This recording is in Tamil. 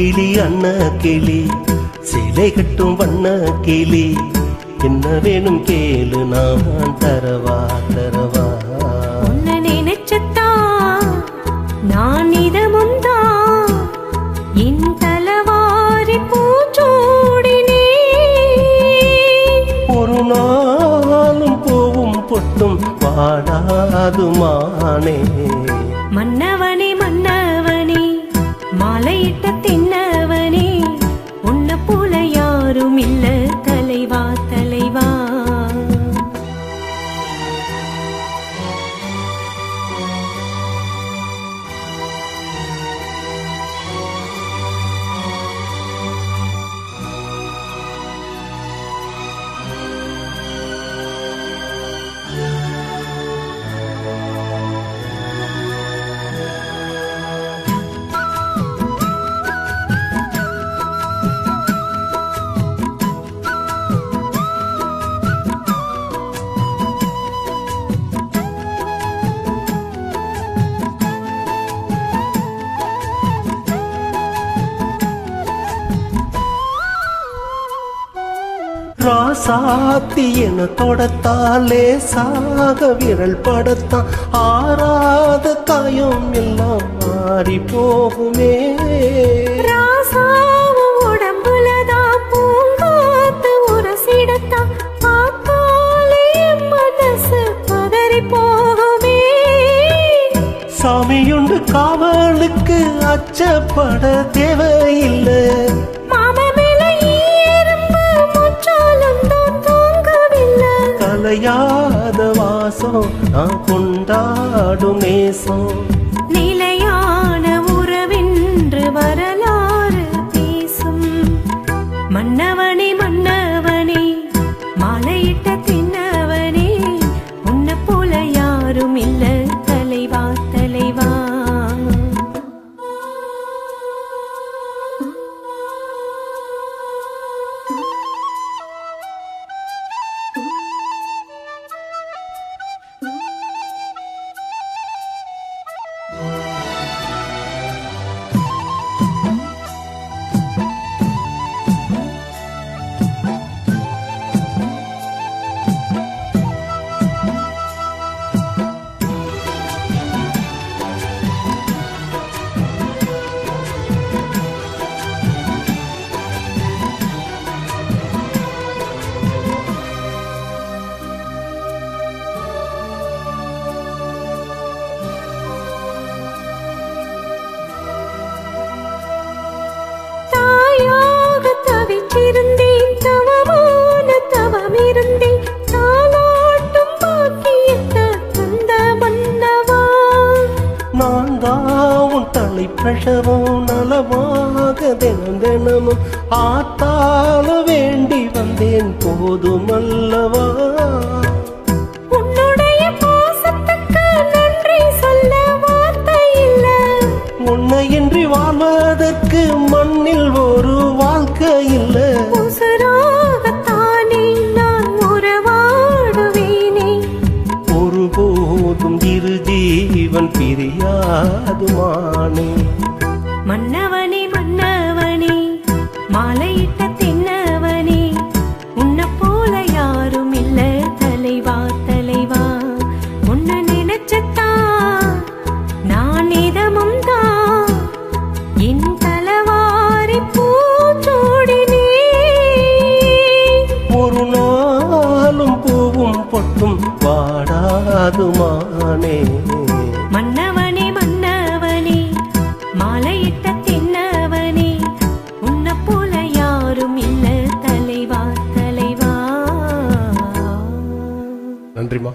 கிளி அண்ண கிளி சிலை கட்டும் வண்ண கிளி என்ன வேணும் கேளு நான் தரவா தரவா உன்னை நினைச்சத்தா நான் இதமுந்தா என் தலவாரி பூச்சூடினே ஒரு நாளும் பூவும் பொட்டும் வாடாதுமானே மன்னவனே மன்னவனே மாலையிட்ட தின்னவனே உன்னை போல யாரும் இல்ல தலைவா தலைவா ராசாத்தி என தொடத்தாலே சாக விரல் படத்தான் ஆறாத காயம் எல்லாம் மாறி போகுமே உடம்புலதான் பூங்காத்து உரசிடத்தான் பார்த்தாலே மனசு பதறி போகுமே சாமியுண்டு காவலுக்கு அச்சப்பட தேவையில்லை கலையாத வாசம் நான் கொண்டாடும் நேசம் நிலையான உறவென்று வரலாறு பேசும் மன்னவனே மன்னவனே மாலையிட்ட தின்னவனே உன்னை போல யாரும் இல்ல தலைவா தலைவா பிரசவம் நலமாக தினம் தினமும் ஆத்தால வேண்டி வந்தேன் போதுமல்லவா உன்னுடைய பாசத்துக்கு நன்றி சொல்ல வார்த்தை இல்ல உன்னையின்றி வாழ்வதற்கு மண்ணில் ஒரு வாழ்க்கை இல்லை உசுராகத்தானே நான் உறவாடுவேனே ஒருபோதும் இரு ஜீவன் பிரியாதுமானே மன்னவனே மன்னவனே மாலையிட்ட தின்னவனே உன்னை போல யாரும் இல்ல தலைவா தலைவா உன்னை நினைச்சத்தான் நான் இதமும்தான் என் தலவாரி பூச்சூடினே ஒரு நாளும் பூவும் பொட்டும் வாடாதுமானே மன்னவனே மன்னவனே மாலையிட்ட தின்னவனே உன்னை போல யாரும் இல்ல தலைவா தலைவா நன்றிமா.